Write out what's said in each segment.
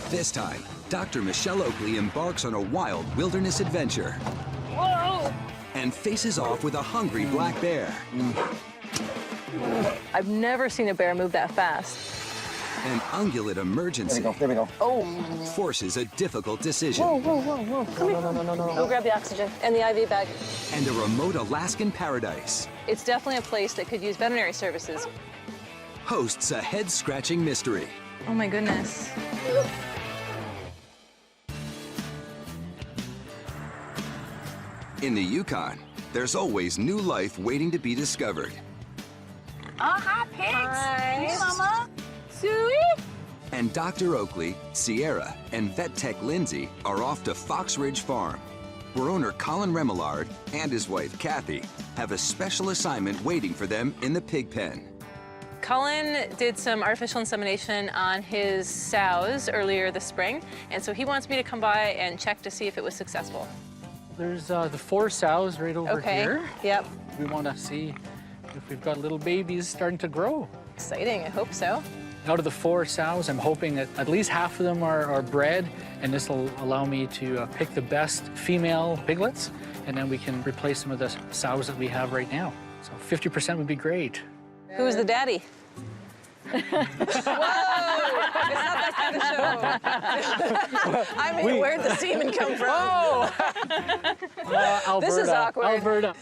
This time, Dr. Michelle Oakley embarks on a wild wilderness adventure. Whoa! And faces off with a hungry black bear. I've never seen a bear move that fast. An ungulate emergency There we go. Oh. forces a difficult decision. Whoa. Come here. No. Go grab the oxygen and the IV bag. And a remote Alaskan paradise It's definitely a place that could use veterinary services. hosts a head-scratching mystery. Oh my goodness. In the Yukon, there's always new life waiting to be discovered. Oh, hi, pigs. Hi. Hey, Mama. Suey. And Dr. Oakley, Sierra, and vet tech Lindsay are off to Fox Ridge Farm, where owner Colin Remillard and his wife Kathy have a special assignment waiting for them in the pig pen. Colin did some artificial insemination on his sows earlier this spring, and so he wants me to come by and check to see if it was successful. There's the 4 sows right over Okay. here. Yep. We want to see if we've got little babies starting to grow. Exciting. I hope so. Out of the 4 sows, I'm hoping that at least half of them are bred, and this will allow me to pick the best female piglets, and then we can replace some of the sows that we have right now. So 50% would be great. Who's the daddy? Whoa! It's not that kind of show. I mean, where'd the semen come from? Oh! Alberta. This is awkward. Alberta.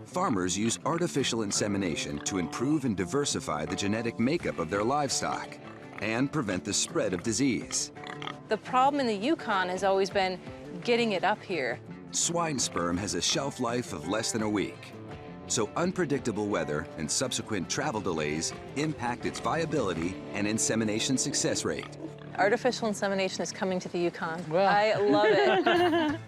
Farmers use artificial insemination to improve and diversify the genetic makeup of their livestock and prevent the spread of disease. The problem in the Yukon has always been getting it up here. Swine sperm has a shelf life of less than a week, so unpredictable weather and subsequent travel delays impact its viability and insemination success rate. Artificial insemination is coming to the Yukon. Well. I love it.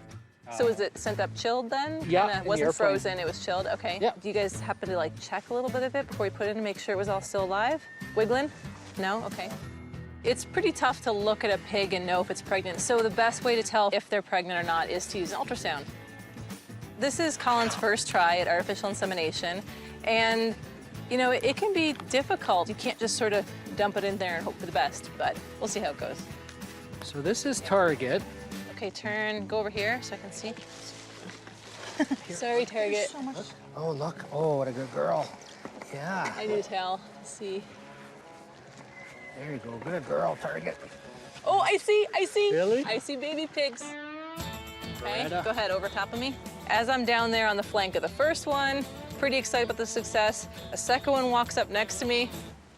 So was it sent up chilled then? Yeah, Kinda in the wasn't airplane. frozen, it was chilled, okay. Yeah. Do you guys happen to like check a little bit of it before you put it in to make sure it was all still alive? Wiggling? No? Okay. It's pretty tough to look at a pig and know if it's pregnant. So the best way to tell if they're pregnant or not is to use an ultrasound. This is Colin's first try at artificial insemination. And, you know, it can be difficult. You can't just sort of dump it in there and hope for the best, but we'll see how it goes. So this is Target. Okay, go over here so I can see. Sorry, Target. Oh, look. Oh, what a good girl. Yeah. I do tell. Let's see. There you go. Good girl, Target. Oh, I see. Really? I see baby pigs. Okay, Beretta. go ahead, over top of me. As I'm down there on the flank of the first one, pretty excited about the success. A second one walks up next to me.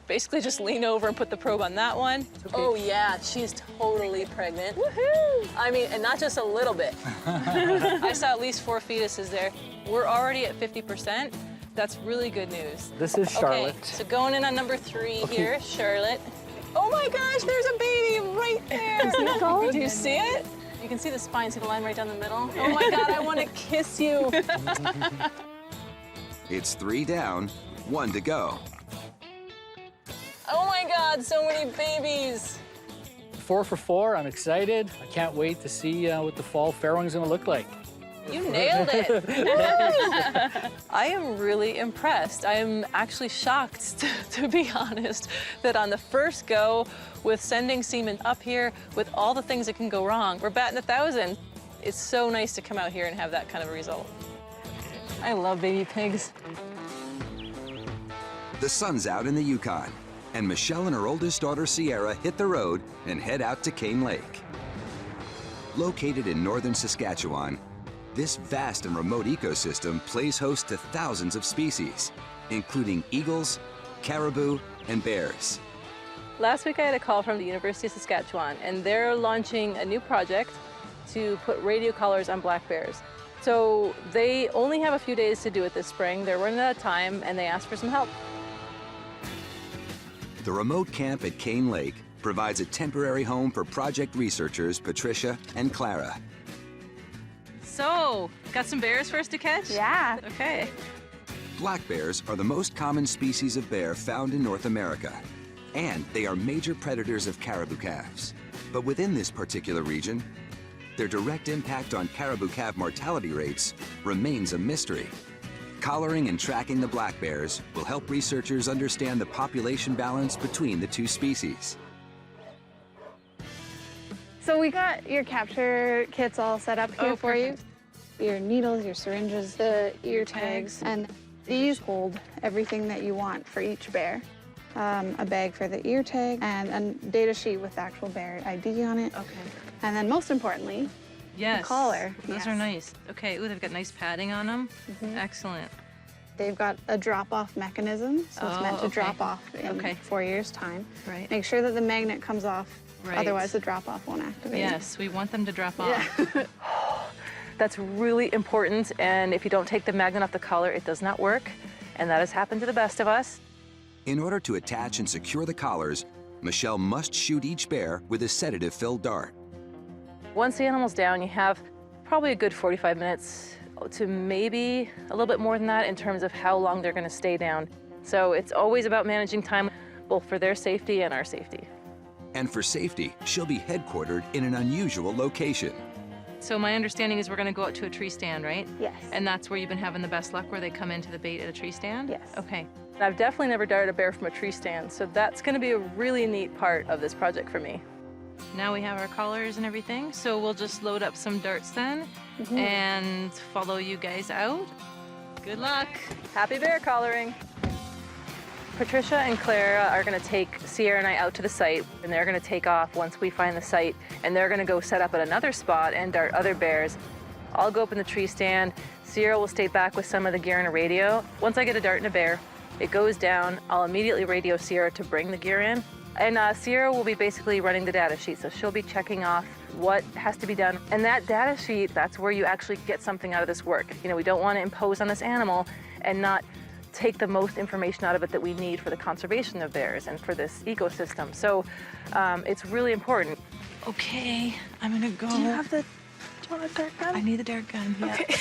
Basically just lean over and put the probe on that one. Okay. Oh yeah, she's totally pregnant. Woohoo! I mean, and not just a little bit. I saw at least 4 fetuses there. We're already at 50%. That's really good news. This is Charlotte. Okay, so going in on number 3 here, Charlotte. Oh my gosh, there's a baby right there. Do you see it? You can see the spine, see the line right down the middle? Oh my God, I want to kiss you. It's 3 down, 1 to go. Oh my God, so many babies. 4 for 4. I'm excited. I can't wait to see what the fall farrowing's gonna look like. You nailed it. I am really impressed. I am actually shocked, to be honest, that on the first go with sending semen up here with all the things that can go wrong, we're batting 1,000. It's so nice to come out here and have that kind of a result. I love baby pigs. The sun's out in the Yukon, and Michelle and her oldest daughter Sierra hit the road and head out to Cane Lake. Located in northern Saskatchewan, this vast and remote ecosystem plays host to thousands of species, including eagles, caribou, and bears. Last week I had a call from the University of Saskatchewan, and they're launching a new project to put radio collars on black bears. So they only have a few days to do it this spring. They're running out of time, and they asked for some help. The remote camp at Cane Lake provides a temporary home for project researchers Patricia and Clara. So, got some bears for us to catch? Yeah. Okay. Black bears are the most common species of bear found in North America, and they are major predators of caribou calves. But within this particular region, their direct impact on caribou calf mortality rates remains a mystery. Collaring and tracking the black bears will help researchers understand the population balance between the two species. So we got your capture kits all set up here for you. perfect. Your needles, your syringes, the ear tags, and these hold everything that you want for each bear. A bag for the ear tag and a data sheet with the actual bear ID on it. Okay. And then most importantly, Yes. the collar. Those Yes. are nice. Okay, ooh, they've got nice padding on them. Excellent. They've got a drop-off mechanism, so it's meant to okay. drop off in Okay. 4 years' time. Right. Make sure that the magnet comes off, Right. otherwise the drop-off won't activate. Yes, we want them to drop off. Yeah. That's really important, and if you don't take the magnet off the collar, it does not work, and that has happened to the best of us. In order to attach and secure the collars, Michelle must shoot each bear with a sedative-filled dart. Once the animal's down, you have probably a good 45 minutes to maybe a little bit more than that in terms of how long they're going to stay down. So it's always about managing time, both for their safety and our safety. And for safety, she'll be headquartered in an unusual location. So my understanding is we're going to go out to a tree stand, right? Yes. And that's where you've been having the best luck, where they come into the bait at a tree stand? Yes. Okay. I've definitely never darted a bear from a tree stand, so that's going to be a really neat part of this project for me. Now we have our collars and everything, so we'll just load up some darts then and follow you guys out. Good luck. Happy bear collaring. Patricia and Clara are going to take Sierra and I out to the site, and they're going to take off once we find the site, and they're going to go set up at another spot and dart other bears. I'll go up in the tree stand. Sierra will stay back with some of the gear and a radio. Once I get a dart and a bear, it goes down. I'll immediately radio Sierra to bring the gear in. And Sierra will be basically running the data sheet, so she'll be checking off what has to be done. And that data sheet, that's where you actually get something out of this work. You know, we don't want to impose on this animal and not take the most information out of it that we need for the conservation of bears and for this ecosystem. So it's really important. Okay, I'm gonna go. Do you want a dart gun? I need the dart gun, yeah. Okay.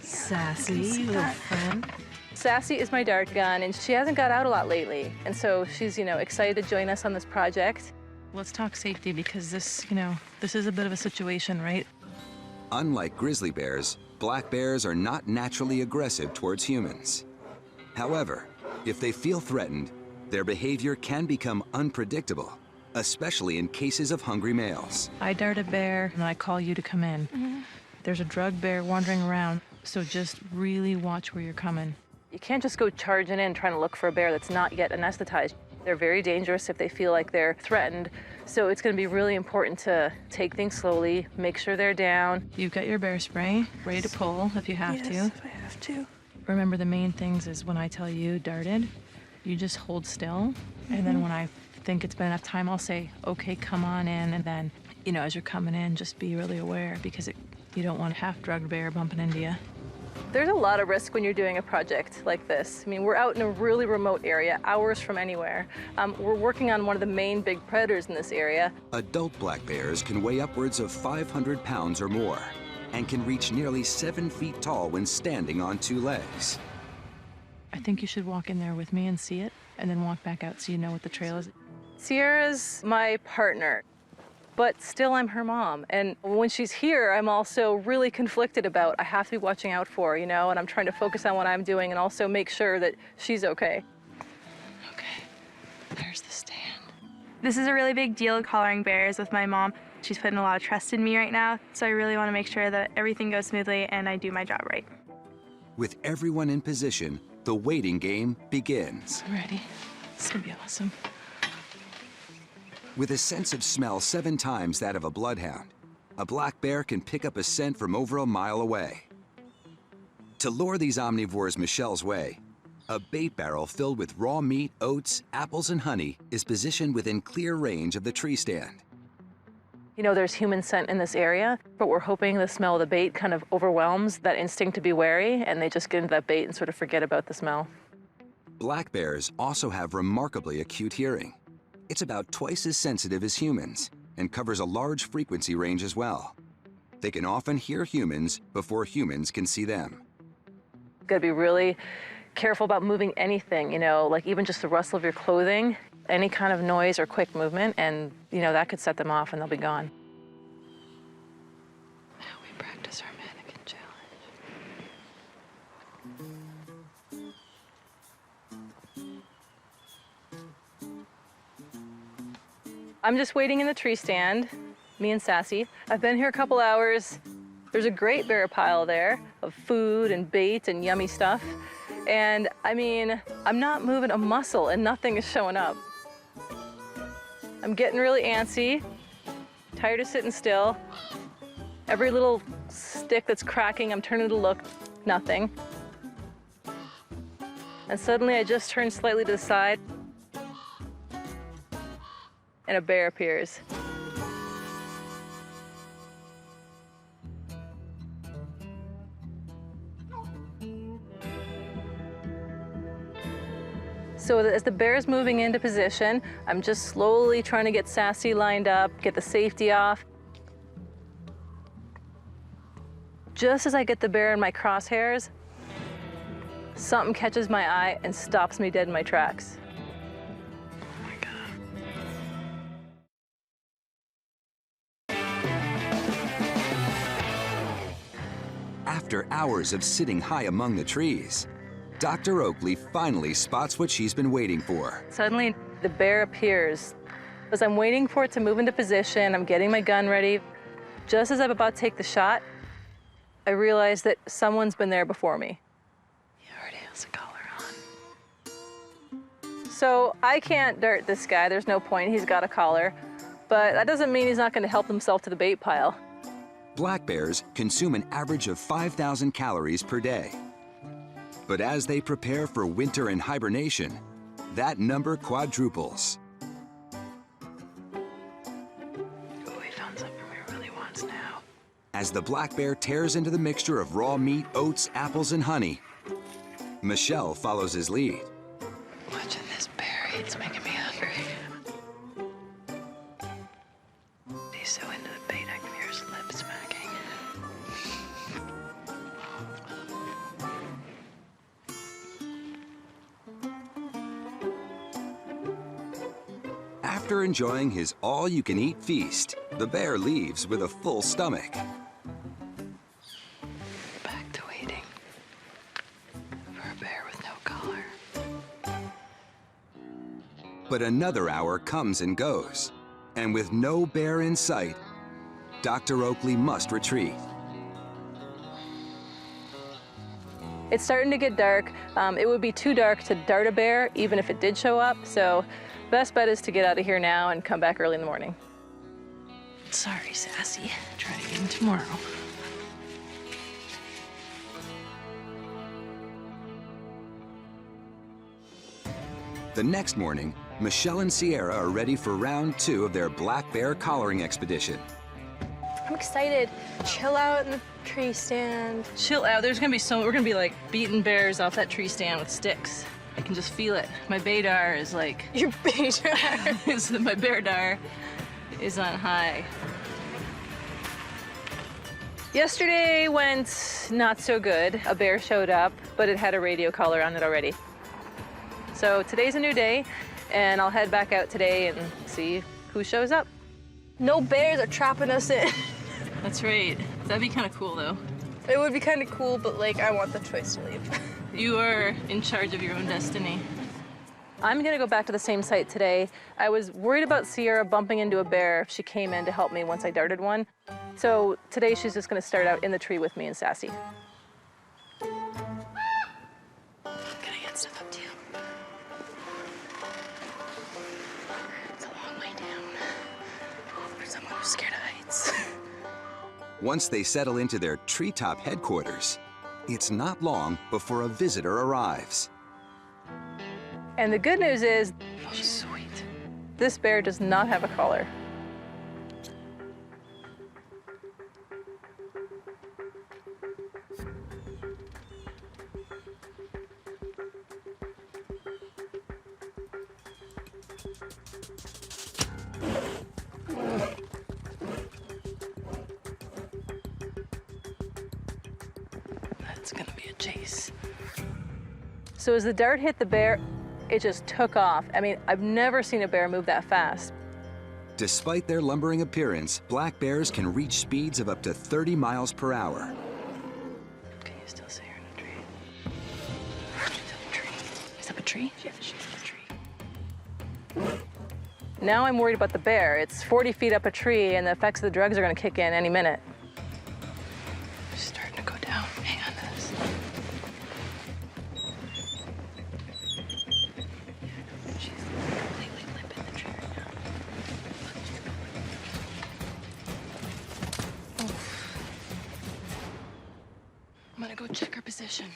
Sassy little friend. Sassy is my dart gun, and she hasn't got out a lot lately. And so she's, excited to join us on this project. Let's talk safety, because this is a bit of a situation, right? Unlike grizzly bears, black bears are not naturally aggressive towards humans. However, if they feel threatened, their behavior can become unpredictable, especially in cases of hungry males. I dart a bear, and I call you to come in. There's a drug bear wandering around, so just really watch where you're coming. You can't just go charging in trying to look for a bear that's not yet anesthetized. They're very dangerous if they feel like they're threatened. So it's going to be really important to take things slowly, make sure they're down. You've got your bear spray ready to pull if you have to. If I have to. Remember, the main things is when I tell you darted, you just hold still. And then when I think it's been enough time, I'll say, okay, come on in. And then, as you're coming in, just be really aware, because you don't want a half-drugged bear bumping into you. There's a lot of risk when you're doing a project like this. I mean, we're out in a really remote area, hours from anywhere. We're working on one of the main big predators in this area. Adult black bears can weigh upwards of 500 pounds or more and can reach nearly 7 feet tall when standing on 2 legs. I think you should walk in there with me and see it, and then walk back out so you know what the trail is. Sierra's my partner, but still I'm her mom. And when she's here, I'm also really conflicted about, I have to be watching out for her, and I'm trying to focus on what I'm doing and also make sure that she's okay. Okay, there's the stand. This is a really big deal, collaring bears with my mom. She's putting a lot of trust in me right now, so I really want to make sure that everything goes smoothly and I do my job right. With everyone in position, the waiting game begins. I'm ready. It's gonna be awesome. With a sense of smell 7 times that of a bloodhound, a black bear can pick up a scent from over a mile away. To lure these omnivores Michelle's way, a bait barrel filled with raw meat, oats, apples, and honey is positioned within clear range of the tree stand. There's human scent in this area, but we're hoping the smell of the bait kind of overwhelms that instinct to be wary, and they just get into that bait and sort of forget about the smell. Black bears also have remarkably acute hearing. It's about twice as sensitive as humans and covers a large frequency range as well. They can often hear humans before humans can see them. Gotta be really careful about moving anything, like even just the rustle of your clothing, any kind of noise or quick movement, and that could set them off and they'll be gone. Now we practice our mannequin challenge. I'm just waiting in the tree stand, me and Sassy. I've been here a couple hours. There's a great bear pile there of food and bait and yummy stuff. And I mean, I'm not moving a muscle and nothing is showing up. I'm getting really antsy, tired of sitting still. Every little stick that's cracking, I'm turning to look, nothing. And suddenly I just turn slightly to the side and a bear appears. So as the bear's moving into position, I'm just slowly trying to get Sassy lined up, get the safety off. Just as I get the bear in my crosshairs, something catches my eye and stops me dead in my tracks. Oh my God. After hours of sitting high among the trees, Dr. Oakley finally spots what she's been waiting for. Suddenly, the bear appears. As I'm waiting for it to move into position, I'm getting my gun ready. Just as I'm about to take the shot, I realize that someone's been there before me. He already has a collar on. So I can't dart this guy. There's no point. He's got a collar. But that doesn't mean he's not going to help himself to the bait pile. Black bears consume an average of 5,000 calories per day. But as they prepare for winter and hibernation, that number quadruples. Oh, he found something he really wants now. As the black bear tears into the mixture of raw meat, oats, apples, and honey, Michelle follows his lead. Watching this bear, it's making me hungry. He's so into the bait, I can hear his lips smacking. After enjoying his all-you-can-eat feast, the bear leaves with a full stomach. Back to waiting for a bear with no collar. But another hour comes and goes, and with no bear in sight, Dr. Oakley must retreat. It's starting to get dark. It would be too dark to dart a bear, even if it did show up. So best bet is to get out of here now and come back early in the morning. Sorry, Sassy. Try again tomorrow. The next morning, Michelle and Sierra are ready for round 2 of their black bear collaring expedition. I'm excited. Chill out in the tree stand. Chill out. We're gonna be like beating bears off that tree stand with sticks. I can just feel it. My Baydar is like... Your Baydar. My Beardar is on high. Yesterday went not so good. A bear showed up, but it had a radio collar on it already. So today's a new day, and I'll head back out today and see who shows up. No bears are trapping us in. That's right. That'd be kind of cool, though. It would be kind of cool, but like I want the choice to leave. You are in charge of your own destiny. I'm gonna go back to the same site today. I was worried about Sierra bumping into a bear if she came in to help me once I darted one. So today she's just gonna start out in the tree with me and Sassy. Can I get stuff up to you? It's a long way down. For someone who's scared of heights. Once they settle into their treetop headquarters, it's not long before a visitor arrives. And the good news is, Oh, sweet. this bear does not have a collar. That's gonna be a chase. So as the dart hit the bear, it just took off. I mean, I've never seen a bear move that fast. Despite their lumbering appearance, black bears can reach speeds of up to 30 miles per hour. Can you still see her in a tree? She's up a tree. She's up a tree? Yeah, she's up a tree. Now I'm worried about the bear. It's 40 feet up a tree, and the effects of the drugs are going to kick in any minute. She's starting to go down. Hang on to this. She's completely limp in the tree right now. I'm gonna go check her position.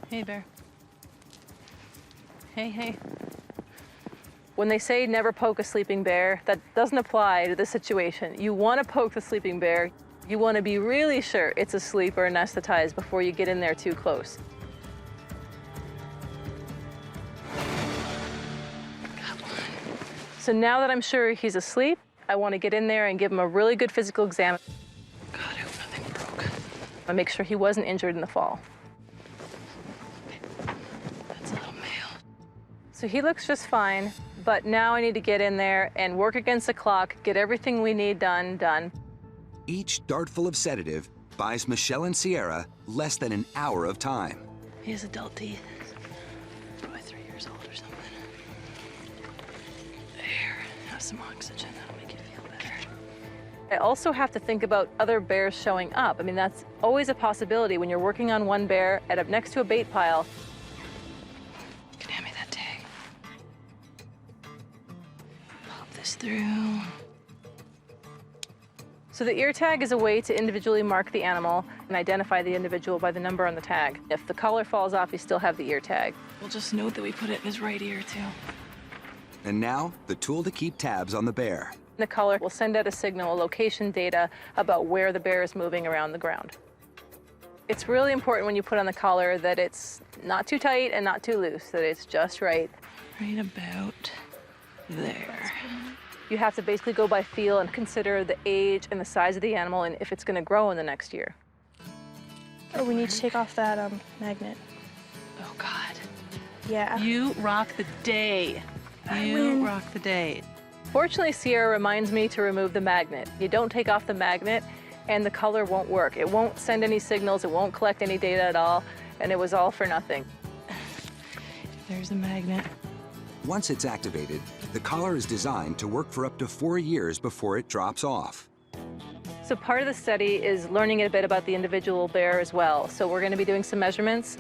Hey, bear. Hey, hey. When they say never poke a sleeping bear, that doesn't apply to this situation. You want to poke the sleeping bear. You want to be really sure it's asleep or anesthetized before you get in there too close. Got one. So now that I'm sure he's asleep, I want to get in there and give him a really good physical exam God, I hope nothing broke. and make sure he wasn't injured in the fall. That's a little male. So he looks just fine, but now I need to get in there and work against the clock, get everything we need done. Each dartful of sedative buys Michelle and Sierra less than an hour of time. He has adult teeth. Probably 3 years old or something. There, have some oxygen. That'll make you feel better. I also have to think about other bears showing up. I mean, that's always a possibility when you're working on one bear and up next to a bait pile. You can hand me that tag. Pop this through. So the ear tag is a way to individually mark the animal and identify the individual by the number on the tag. If the collar falls off, you still have the ear tag. We'll just note that we put it in his right ear, too. And now, the tool to keep tabs on the bear. The collar will send out a signal, location data about where the bear is moving around the ground. It's really important when you put on the collar that it's not too tight and not too loose, that it's just right. Right about there. You have to basically go by feel and consider the age and the size of the animal and if it's going to grow in the next year. Oh, we need to take off that magnet. Oh, God. Yeah. You rock the day. You rock the day. Fortunately, Sierra reminds me to remove the magnet. You don't take off the magnet and the collar won't work. It won't send any signals, it won't collect any data at all, and it was all for nothing. There's the magnet. Once it's activated, the collar is designed to work for up to 4 years before it drops off. So part of the study is learning a bit about the individual bear as well. So we're going to be doing some measurements.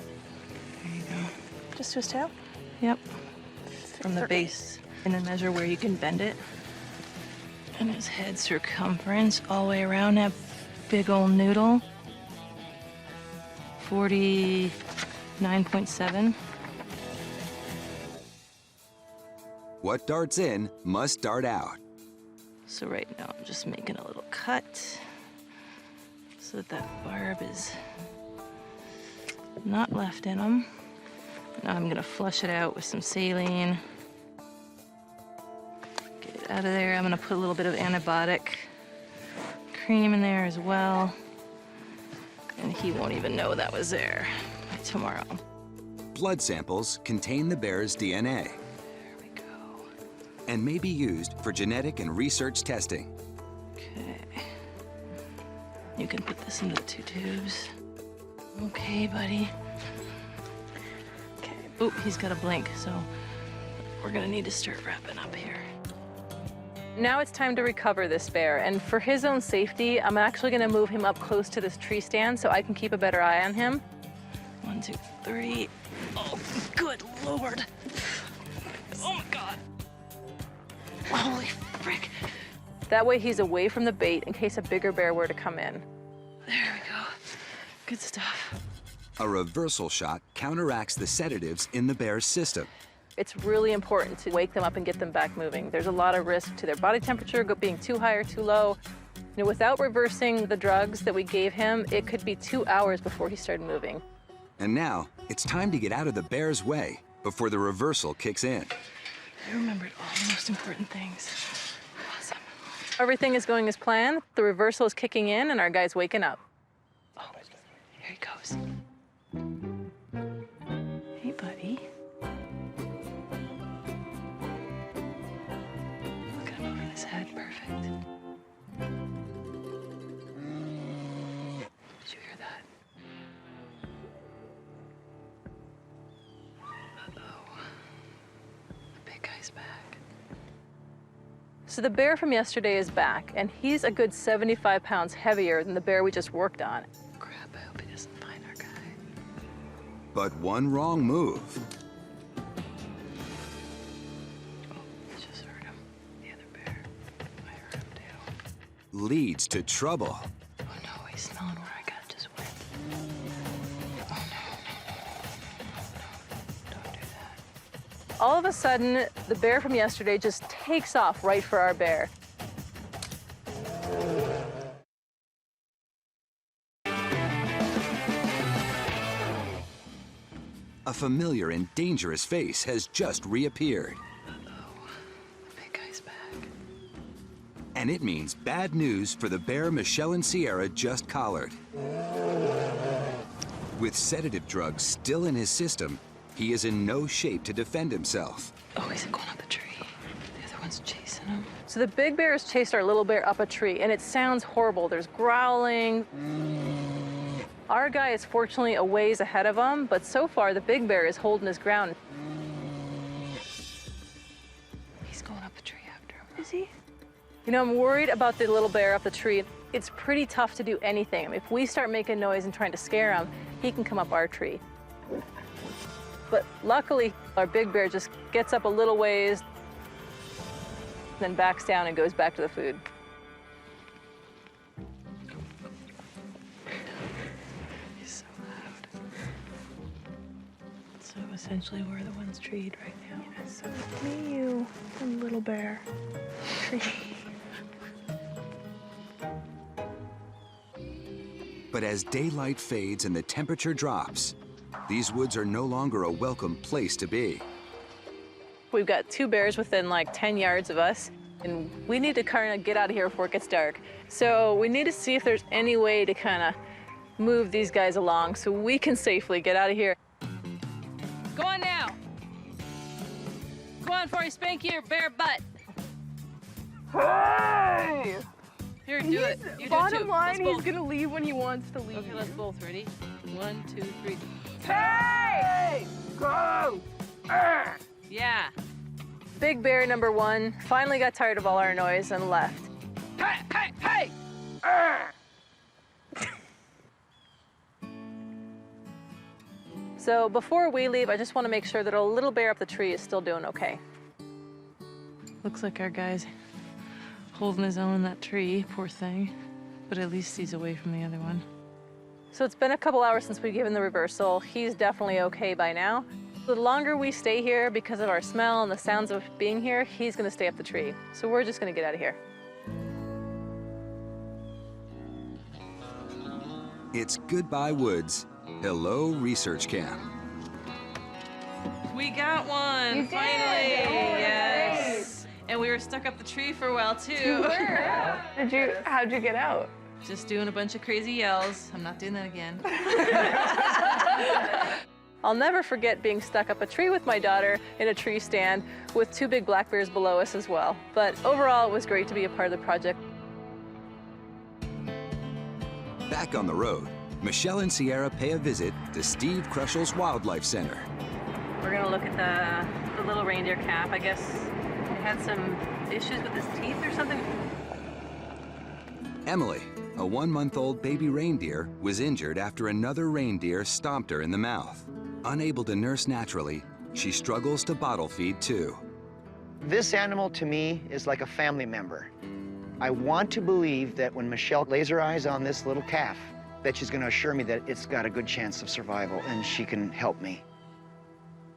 There you go. Just to his tail? Yep. From the base. And then measure where you can bend it. And his head circumference all the way around that big old noodle. 49.7. What darts in must dart out. So right now I'm just making a little cut so that that barb is not left in him. Now I'm gonna flush it out with some saline. Get it out of there. I'm gonna put a little bit of antibiotic cream in there as well. And he won't even know that was there by tomorrow. Blood samples contain the bear's DNA There we go. and may be used for genetic and research testing. Okay. You can put this into the 2 tubes. Okay, buddy. Okay. Oh, he's got a blink, so we're gonna need to start wrapping up here. Now it's time to recover this bear, and for his own safety, I'm actually going to move him up close to this tree stand so I can keep a better eye on him. 1, 2, 3. Oh, good Lord. Oh my God. Holy frick. That way he's away from the bait in case a bigger bear were to come in. There we go. Good stuff. A reversal shot counteracts the sedatives in the bear's system. It's really important to wake them up and get them back moving. There's a lot of risk to their body temperature being too high or too low. You know, without reversing the drugs that we gave him, it could be 2 hours before he started moving. And now, it's time to get out of the bear's way before the reversal kicks in. I remembered all the most important things. Awesome. Everything is going as planned. The reversal is kicking in and our guy's waking up. Oh, here he goes. Hey, buddy. Look at him over his head. Perfect. Did you hear that? Uh-oh. guy's back. So the bear from yesterday is back, and he's a good 75 pounds heavier than the bear we just worked on. Crap, I hope he doesn't find our guy. But one wrong move He just heard him. The other bear. I heard him too. leads to trouble. Oh no, he's smelling where I got just went. Oh no. Don't do that. All of a sudden, the bear from yesterday just takes off right for our bear. A familiar and dangerous face has just reappeared. The big guy's back. And it means bad news for the bear Michelle and Sierra just collared. With sedative drugs still in his system, he is in no shape to defend himself. Oh, he's going up the tree. The other one's chasing him. So the big bear has chased our little bear up a tree, and it sounds horrible. There's growling. Our guy is fortunately a ways ahead of him, but so far the big bear is holding his ground. He's going up the tree after him. Is he? You know, I'm worried about the little bear up the tree. It's pretty tough to do anything. I mean, if we start making noise and trying to scare him, he can come up our tree. But luckily, our big bear just gets up a little ways, then backs down and goes back to the food. He's so loud. So essentially, we're the ones treed right now. Yeah, so me, you, and little bear. Tree. But as daylight fades and the temperature drops, these woods are no longer a welcome place to be. We've got two bears within like 10 yards of us, and we need to kind of get out of here before it gets dark. So we need to see if there's any way to kind of move these guys along so we can safely get out of here. Go on now. Go on before I spank your bear butt. Hey! Here, do it. You do it Bottom too. line, Let's he's both. gonna leave when he wants to leave. Okay, let's both. Ready? 1, 2, 3. Hey! Go! Yeah. Big bear number 1 finally got tired of all our noise and left. Hey! Hey! Hey! So before we leave, I just want to make sure that our little bear up the tree is still doing okay. Looks like our guy's holding his own in that tree, poor thing. But at least he's away from the other one. So it's been a couple hours since we've given the reversal. He's definitely okay by now. The longer we stay here because of our smell and the sounds of being here, he's gonna stay up the tree. So we're just gonna get out of here. It's goodbye woods, hello research camp. We got one, You did! finally. Oh, Yes. And we were stuck up the tree for a while too. How'd you get out? Just doing a bunch of crazy yells. I'm not doing that again. I'll never forget being stuck up a tree with my daughter in a tree stand with 2 big black bears below us as well. But overall, it was great to be a part of the project. Back on the road, Michelle and Sierra pay a visit to Steve Krushel's Wildlife Center. We're gonna look at the little reindeer calf. I guess it had some issues with his teeth or something. Emily, a 1-month-old baby reindeer, was injured after another reindeer stomped her in the mouth. Unable to nurse naturally, she struggles to bottle feed too. This animal to me is like a family member. I want to believe that when Michelle lays her eyes on this little calf, that she's going to assure me that it's got a good chance of survival and she can help me.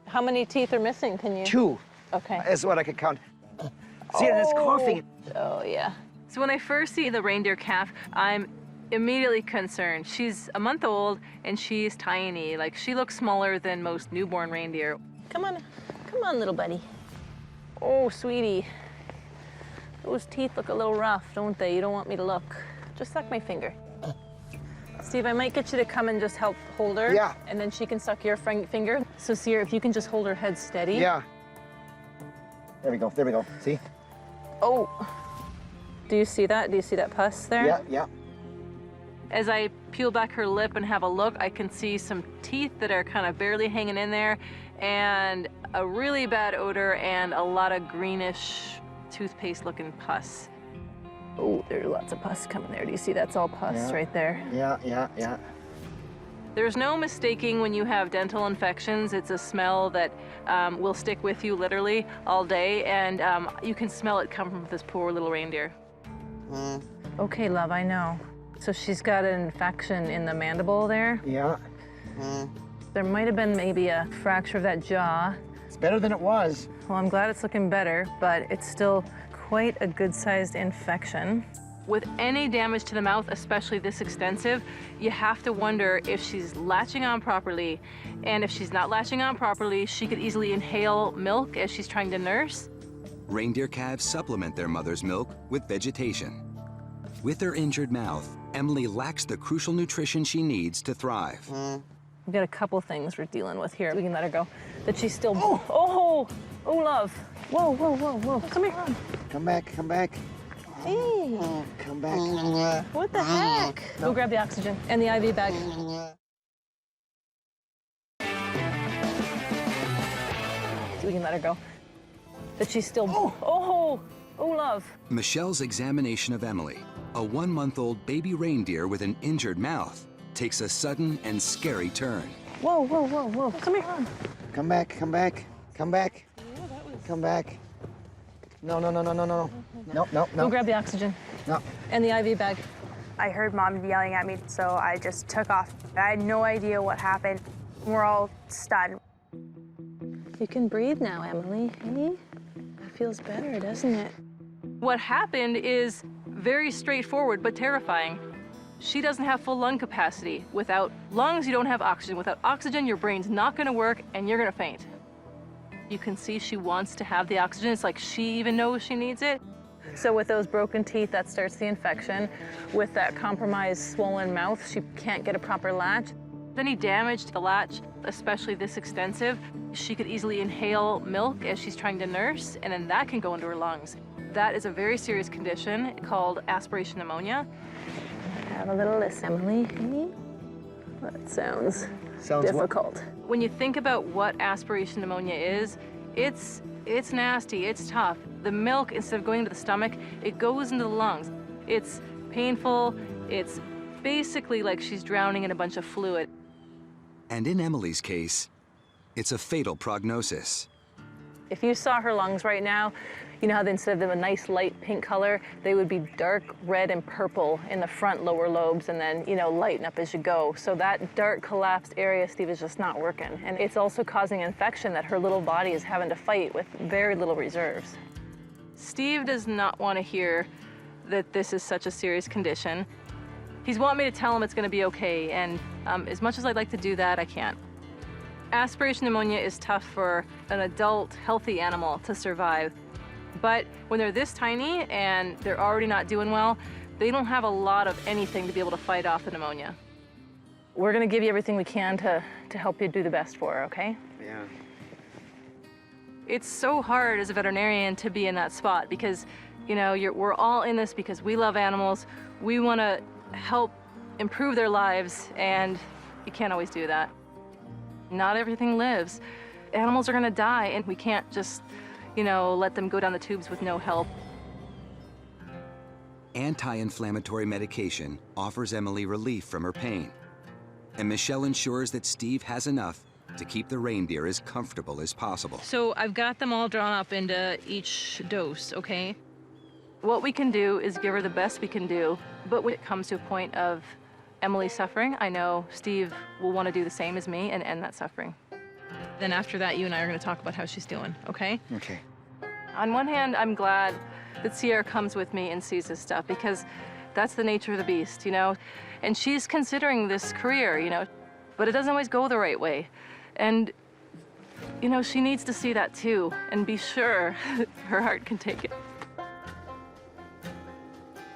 How many teeth are missing? Can you? 2 Okay. is what I could count. See, and it's coughing. Oh, yeah. So when I first see the reindeer calf, I'm immediately concerned. She's a month old and she's tiny. Like, she looks smaller than most newborn reindeer. Come on, little buddy. Oh, sweetie. Those teeth look a little rough, don't they? You don't want me to look. Just suck my finger. Steve, I might get you to come and just help hold her. Yeah. And then she can suck your finger. So, Sierra, if you can just hold her head steady. Yeah. There we go, there we go. See? Oh. Do you see that? Do you see that pus there? Yeah, yeah. As I peel back her lip and have a look, I can see some teeth that are kind of barely hanging in there. and a really bad odor and a lot of greenish toothpaste-looking pus. Oh, there's lots of pus coming there. Do you see that's all pus right there? Yeah. There's no mistaking when you have dental infections. It's a smell that will stick with you literally all day, and you can smell it come from this poor little reindeer. Okay, love, I know. So she's got an infection in the mandible there. Yeah. There might have been maybe a fracture of that jaw. It's better than it was. Well, I'm glad it's looking better, but it's still quite a good-sized infection. With any damage to the mouth, especially this extensive, you have to wonder if she's latching on properly. And if she's not latching on properly, she could easily inhale milk as she's trying to nurse. Reindeer calves supplement their mother's milk with vegetation. With her injured mouth, Emily lacks the crucial nutrition she needs to thrive. We've got a couple things we're dealing with here. We can let her go. That she's still, oh, love. Whoa. Come here. Come back. Hey, Oh, come back. what the heck? Go grab the oxygen and the IV bag. So we can let her go. That she's still, oh, love. Michelle's examination of Emily, a 1-month-old baby reindeer with an injured mouth, takes a sudden and scary turn. Whoa. Come here. Come back. No. Go grab the oxygen. No. And the IV bag. I heard Mom yelling at me, so I just took off. I had no idea what happened. We're all stunned. You can breathe now, Emily. Hey? It feels better, doesn't it? What happened is very straightforward but terrifying. She doesn't have full lung capacity. Without lungs, you don't have oxygen. Without oxygen, your brain's not gonna work and you're gonna faint. You can see she wants to have the oxygen. It's like she even knows she needs it. So with those broken teeth, that starts the infection. With that compromised, swollen mouth, she can't get a proper latch. Any damage to the latch, especially this extensive, she could easily inhale milk as she's trying to nurse, and then that can go into her lungs. That is a very serious condition called aspiration pneumonia. Have a little list, Emily. Hey? That sounds difficult. When you think about what aspiration pneumonia is, it's nasty, it's tough. The milk, instead of going into the stomach, it goes into the lungs. It's painful, it's basically like she's drowning in a bunch of fluid. And in Emily's case, it's a fatal prognosis. If you saw her lungs right now, you know how instead of them a nice light pink color, they would be dark red and purple in the front lower lobes and then, lighten up as you go. So that dark collapsed area, Steve, is just not working. And it's also causing an infection that her little body is having to fight with very little reserves. Steve does not want to hear that this is such a serious condition. He's wanting me to tell him it's going to be okay, and as much as I'd like to do that, I can't. Aspiration pneumonia is tough for an adult, healthy animal to survive. But when they're this tiny and they're already not doing well, they don't have a lot of anything to be able to fight off the pneumonia. We're going to give you everything we can to help you do the best for her, okay? Yeah. It's so hard as a veterinarian to be in that spot because, we're all in this because we love animals. We want to help improve their lives, and you can't always do that. Not everything lives. Animals are going to die, and we can't just, let them go down the tubes with no help. Anti-inflammatory medication offers Emily relief from her pain. And Michelle ensures that Steve has enough to keep the reindeer as comfortable as possible. So I've got them all drawn up into each dose, okay? What we can do is give her the best we can do, but when it comes to a point of Emily suffering, I know Steve will want to do the same as me and end that suffering. Then after that, you and I are going to talk about how she's doing, okay? Okay. On one hand, I'm glad that Sierra comes with me and sees this stuff because that's the nature of the beast, And she's considering this career, but it doesn't always go the right way. And, she needs to see that too and be sure her heart can take it.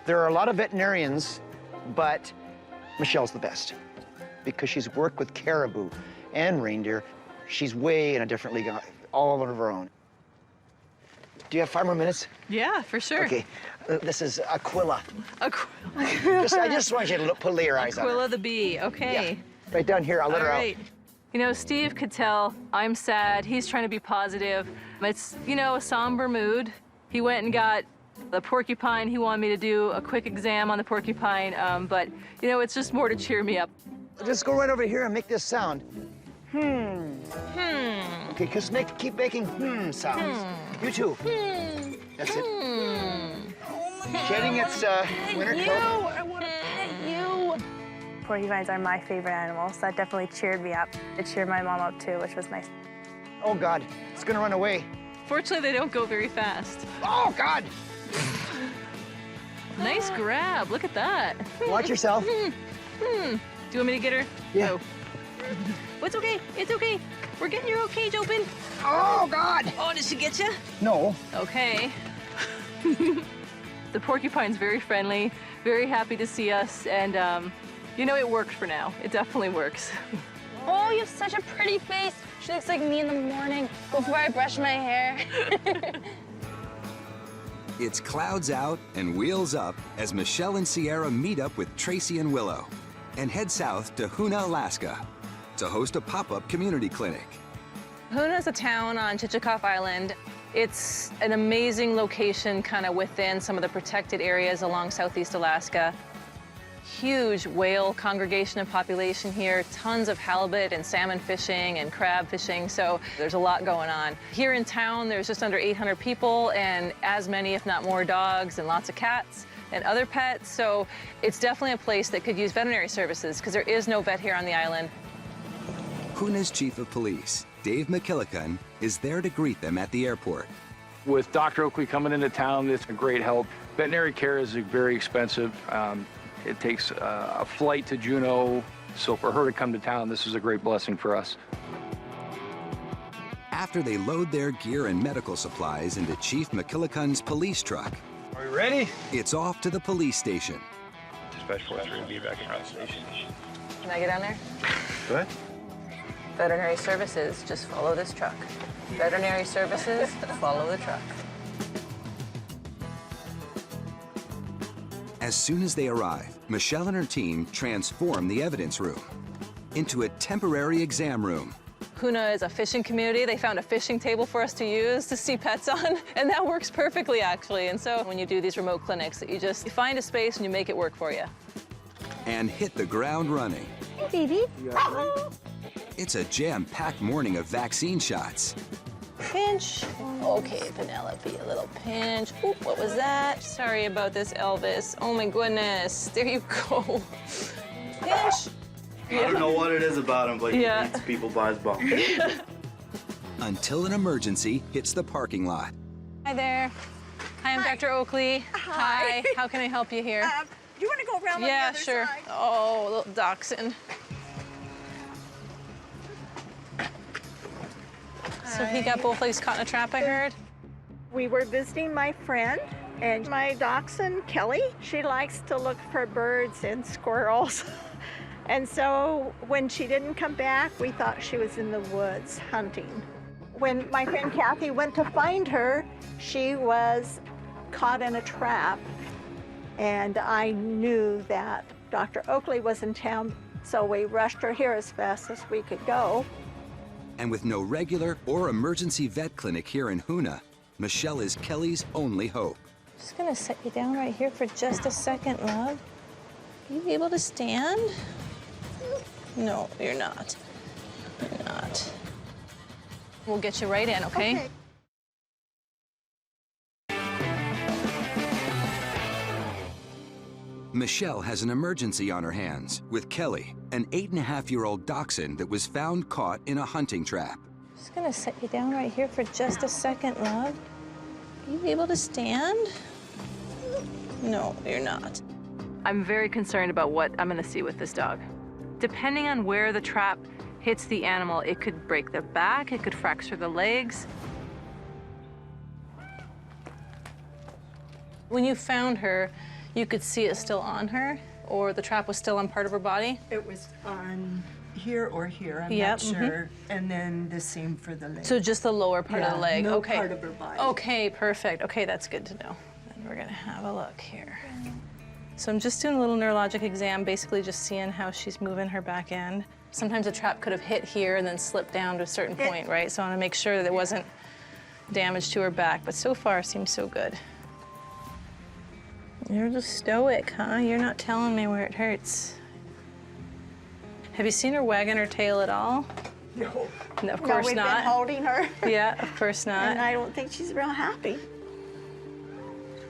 There are a lot of veterinarians, but Michelle's the best because she's worked with caribou and reindeer. She's way in a different league, all of her own. Do you have 5 more minutes? Yeah, for sure. Okay, this is Aquila. Aquila. I just want you to put your eyes on her. Aquila the bee, okay. Yeah. Right down here, I'll let her out. Right. You know, Steve could tell I'm sad. He's trying to be positive. It's, you know, a somber mood. He went and got the porcupine. He wanted me to do a quick exam on the porcupine, but, you know, it's just more to cheer me up. Just go right over here and make this sound. Okay, just keep making sounds. You too. That's it. Shedding its winter coat. I want to pet you. Porcupines are my favorite animals. That definitely cheered me up. It cheered my mom up too, which was nice. Oh God, it's gonna run away. Fortunately, they don't go very fast. Oh God! Nice grab. Look at that. Watch yourself. Do you want me to get her? Yeah. Oh. It's okay. It's okay. We're getting your cage open. Oh God! Oh, did she get you? No. Okay. The porcupine's very friendly, very happy to see us, and you know, it worked for now. It definitely works. Oh, you have such a pretty face. She looks like me in the morning before I brush my hair. It's clouds out and wheels up as Michelle and Sierra meet up with Tracy and Willow and head south to Hoonah, Alaska to host a pop-up community clinic. Hoonah is a town on Chichikov Island. It's an amazing location kind of within some of the protected areas along Southeast Alaska. Huge whale congregation and population here, tons of halibut and salmon fishing and crab fishing, so there's a lot going on. Here in town, there's just under 800 people and as many, if not more, dogs and lots of cats and other pets, so it's definitely a place that could use veterinary services because there is no vet here on the island. Hoonah's chief of police, Dave McKillican, is there to greet them at the airport. With Dr. Oakley coming into town, it's a great help. Veterinary care is very expensive. It takes a flight to Juneau, so for her to come to town, this is a great blessing for us. After they load their gear and medical supplies into Chief McKillican's police truck, Are we ready? it's off to the police station. Dispatch force will be back around the station. Can I get down there? Go ahead. Veterinary services, just follow this truck. Veterinary services, follow the truck. As soon as they arrive, Michelle and her team transform the evidence room into a temporary exam room. Hoonah is a fishing community. They found a fishing table for us to use to see pets on, and that works perfectly, actually. And so when you do these remote clinics, you find a space and you make it work for you. And hit the ground running. Hey, baby. It's a jam-packed morning of vaccine shots. Pinch. Okay, Penelope, a little pinch. Oop, what was that? Sorry about this, Elvis. Oh my goodness. There you go. Pinch. I don't know what it is about him, but he eats people by his bum. Until an emergency hits the parking lot. Hi there. Hi, I'm Dr. Oakley. Hi. How can I help you here? Do you want to go around on the other sure. side? Oh, little dachshund. So he got both legs caught in a trap, I heard? We were visiting my friend, and my dachshund, Kelly, she likes to look for birds and squirrels. And so when she didn't come back, we thought she was in the woods hunting. When my friend Kathy went to find her, she was caught in a trap. And I knew that Dr. Oakley was in town, so we rushed her here as fast as we could go. And with no regular or emergency vet clinic here in Hoonah, Michelle is Kelly's only hope. Just gonna set you down right here for just a second, love. Are you able to stand? No, you're not. You're not. We'll get you right in, okay? Michelle has an emergency on her hands with Kelly, an 8.5-year-old dachshund that was found caught in a hunting trap. Just gonna set you down right here for just a second, love. Are you able to stand? No, you're not. I'm very concerned about what I'm gonna see with this dog. Depending on where the trap hits the animal, it could break the back, it could fracture the legs. When you found her, you could see it still on her, or the trap was still on part of her body? It was on here or here, I'm Yep, not sure. And then the same for the leg. So just the lower part of the leg? No Okay. part of her body. Okay, perfect. Okay, that's good to know. Then we're gonna have a look here. So I'm just doing a little neurologic exam, basically just seeing how she's moving her back end. Sometimes a trap could have hit here and then slipped down to a certain point, right? So I want to make sure that there wasn't damage to her back, but so far seems so good. You're just stoic, huh? You're not telling me where it hurts. Have you seen her wagging her tail at all? No. No, of course we've not. been holding her. Yeah, of course not. And I don't think she's real happy.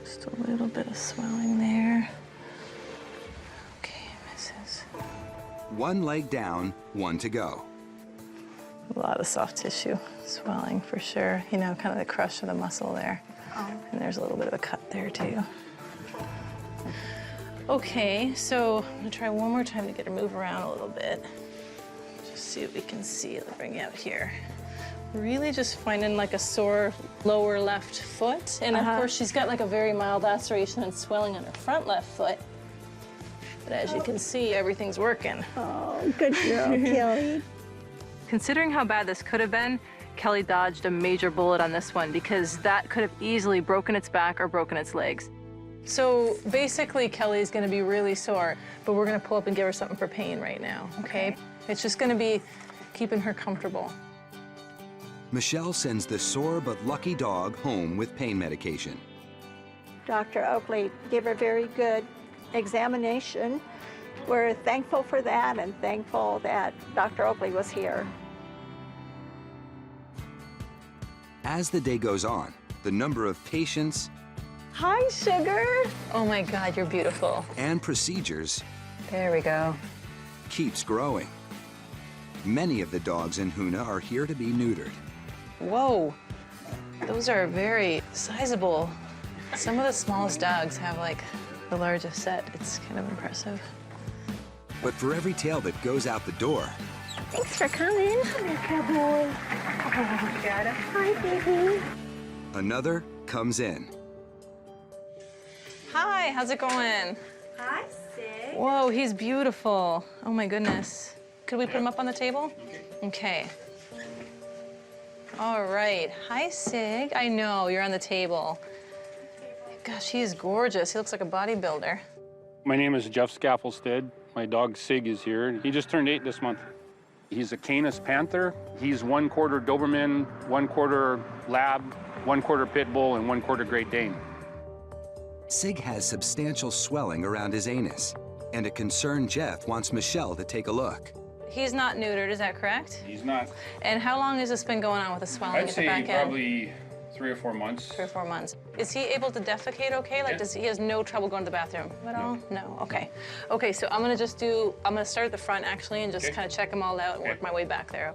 Just a little bit of swelling there. Okay, misses. One leg down, one to go. A lot of soft tissue swelling for sure. You know, kind of the crush of the muscle there. Oh. And there's a little bit of a cut there too. Okay, so I'm gonna try one more time to get her move around a little bit. Just see what we can see. Let's bring you out here. Really just finding like a sore lower left foot. And of course she's got like a very mild laceration and swelling on her front left foot. But as you can see, everything's working. Oh, good girl, Kelly. Considering how bad this could have been, Kelly dodged a major bullet on this one because that could have easily broken its back or broken its legs. So basically, Kelly's gonna be really sore, but we're gonna pull up and give her something for pain right now, okay? It's just gonna be keeping her comfortable. Michelle sends the sore but lucky dog home with pain medication. Dr. Oakley gave her a very good examination. We're thankful for that and thankful that Dr. Oakley was here. As the day goes on, the number of patients Hi, Sugar. Oh my God, you're beautiful. and procedures There we go. keeps growing. Many of the dogs in Hoona are here to be neutered. Whoa, those are very sizable. Some of the smallest dogs have like the largest set. It's kind of impressive. But for every tail that goes out the door, Thanks for coming. Come here, cowboy. Oh, got it. Hi, baby. another comes in. Hi, how's it going? Hi, Sig. Whoa, he's beautiful. Oh my goodness. Could we put him up on the table? Okay. All right. Hi, Sig. I know, you're on the table. Gosh, he is gorgeous. He looks like a bodybuilder. My name is Jeff Scaffelsted. My dog Sig is here. He just turned 8 this month. He's a Canis Panther. He's 1/4 Doberman, 1/4 Lab, 1/4 Pit Bull, and 1/4 Great Dane. Sig has substantial swelling around his anus, and a concerned Jeff wants Michelle to take a look. He's not neutered, is that correct? He's not. And how long has this been going on with the swelling I'd at the say back end? probably 3 or 4 months. 3 or 4 months. Is he able to defecate okay? Like, Yeah. he has no trouble going to the bathroom at all? No, okay. Okay, so I'm gonna start at the front actually and just kind of check them all out and work my way back there.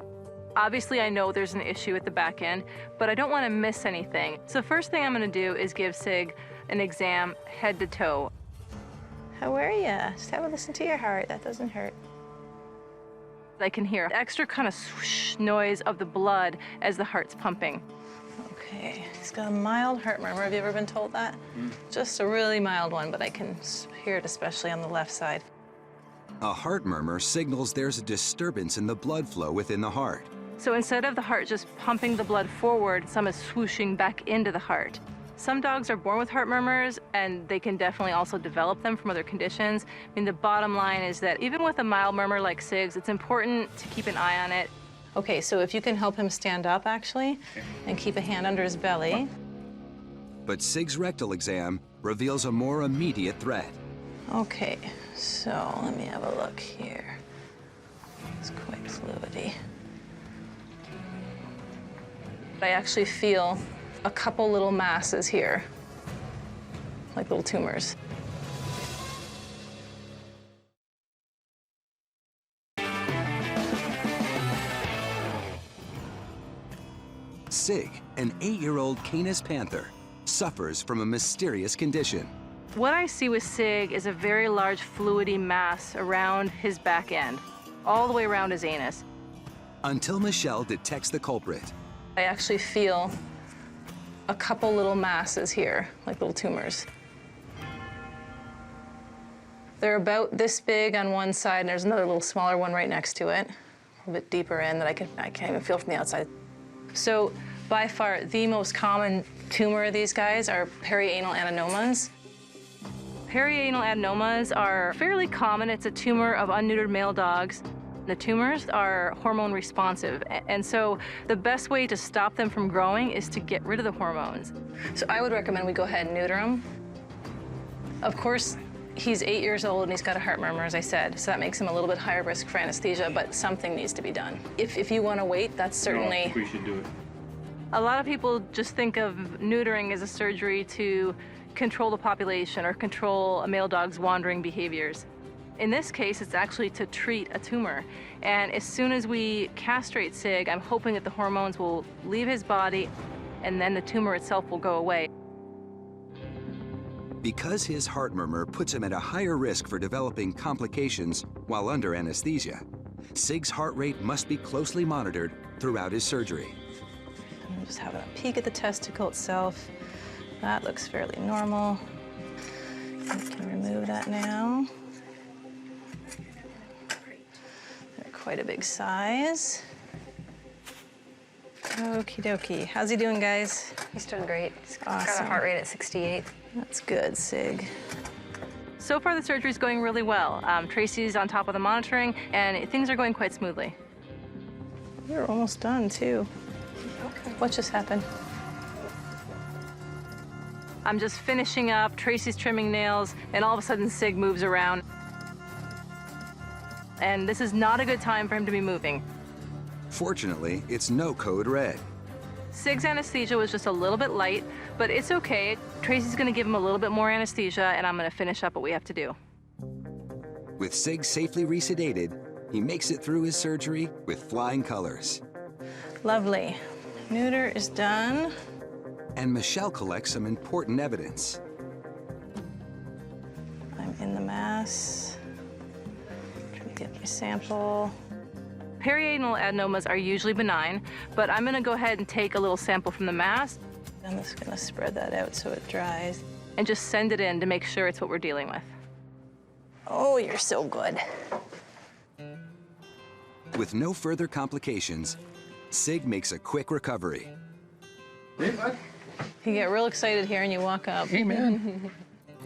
Obviously, I know there's an issue at the back end, but I don't want to miss anything. So the first thing I'm gonna do is give Sig an exam head to toe. How are ya? Just have a listen to your heart. That doesn't hurt. I can hear extra kind of swoosh noise of the blood as the heart's pumping. Okay, he's got a mild heart murmur. Have you ever been told that? Just a really mild one, but I can hear it especially on the left side. A heart murmur signals there's a disturbance in the blood flow within the heart. So instead of the heart just pumping the blood forward, some is swooshing back into the heart. Some dogs are born with heart murmurs, and they can definitely also develop them from other conditions. I mean, the bottom line is that even with a mild murmur like Sig's, it's important to keep an eye on it. Okay, so if you can help him stand up, actually, and keep a hand under his belly. But Sig's rectal exam reveals a more immediate threat. Okay, so let me have a look here. It's quite fluidy. I actually feel a couple little masses here, like little tumors. Sig, an 8-year-old Canis Panther, suffers from a mysterious condition. What I see with Sig is a very large fluidy mass around his back end, all the way around his anus. Until Michelle detects the culprit. I actually feel a couple little masses here, like little tumors. They're about this big on one side, and there's another little smaller one right next to it, a little bit deeper in that I can't even feel from the outside. So by far, the most common tumor of these guys are perianal adenomas. Perianal adenomas are fairly common. It's a tumor of unneutered male dogs. The tumors are hormone responsive, and so the best way to stop them from growing is to get rid of the hormones. So I would recommend we go ahead and neuter him. Of course, he's 8 years old and he's got a heart murmur, as I said, so that makes him a little bit higher risk for anesthesia, but something needs to be done. If you want to wait, that's certainly... No, I think we should do it. A lot of people just think of neutering as a surgery to control the population or control a male dog's wandering behaviors. In this case, it's actually to treat a tumor. And as soon as we castrate Sig, I'm hoping that the hormones will leave his body and then the tumor itself will go away. Because his heart murmur puts him at a higher risk for developing complications while under anesthesia, Sig's heart rate must be closely monitored throughout his surgery. I'm just having a peek at the testicle itself. That looks fairly normal. We can remove that now. They're quite a big size. Okie dokie. How's he doing, guys? He's doing great. He's got Awesome. a heart rate at 68. That's good, Sig. So far, the surgery's going really well. Tracy's on top of the monitoring, and things are going quite smoothly. We're almost done, too. Okay. What just happened? I'm just finishing up. Tracy's trimming nails, and all of a sudden, Sig moves around. And this is not a good time for him to be moving. Fortunately, it's no code red. Sig's anesthesia was just a little bit light, but it's okay. Tracy's gonna give him a little bit more anesthesia, and I'm gonna finish up what we have to do. With Sig safely resedated, he makes it through his surgery with flying colors. Lovely. Neuter is done. And Michelle collects some important evidence. I'm in the mass. Trying to get my sample. Perianal adenomas are usually benign, but I'm gonna go ahead and take a little sample from the mass. I'm just gonna spread that out so it dries and just send it in to make sure it's what we're dealing with. Oh, you're so good. With no further complications, Sig makes a quick recovery. Hey, bud. You get real excited here and you walk up. Hey, man.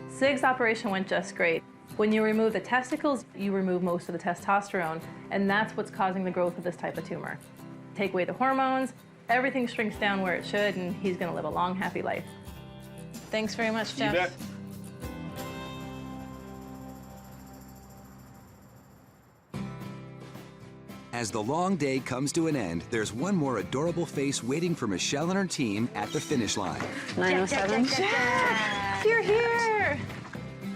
Sig's operation went just great. When you remove the testicles, you remove most of the testosterone, and that's what's causing the growth of this type of tumor. Take away the hormones, everything shrinks down where it should, and he's gonna live a long, happy life. Thanks very much, Jeff. You bet. As the long day comes to an end, there's one more adorable face waiting for Michelle and her team at the finish line. 907. Jack, you're here!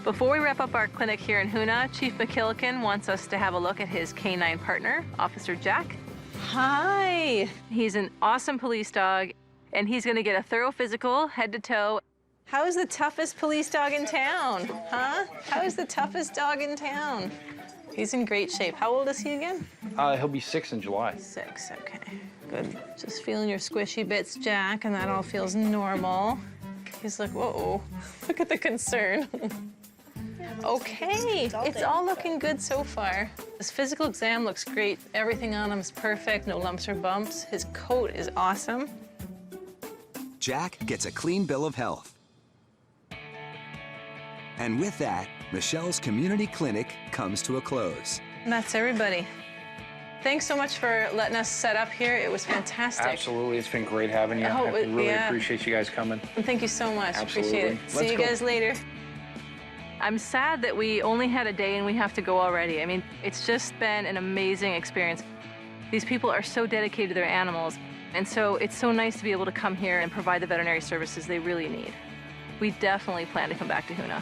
Before we wrap up our clinic here in Hoonah, Chief McKillican wants us to have a look at his canine partner, Officer Jack. Hi! He's an awesome police dog, and he's gonna get a thorough physical, head to toe. How is the toughest police dog in town, huh? How is the toughest dog in town? He's in great shape. How old is he again? He'll be 6 in July. 6, okay, good. Just feeling your squishy bits, Jack, and that all feels normal. He's like, whoa, look at the concern. Okay, it's all looking good so far. His physical exam looks great. Everything on him is perfect, no lumps or bumps. His coat is awesome. Jack gets a clean bill of health. And with that, Michelle's community clinic comes to a close. And that's everybody. Thanks so much for letting us set up here. It was fantastic. Absolutely, it's been great having you. Oh, I really yeah. appreciate you guys coming. And thank you so much. Absolutely. Appreciate it. Let's See you go. guys later. I'm sad that we only had a day and we have to go already. I mean, it's just been an amazing experience. These people are so dedicated to their animals, and so it's so nice to be able to come here and provide the veterinary services they really need. We definitely plan to come back to Hoonah.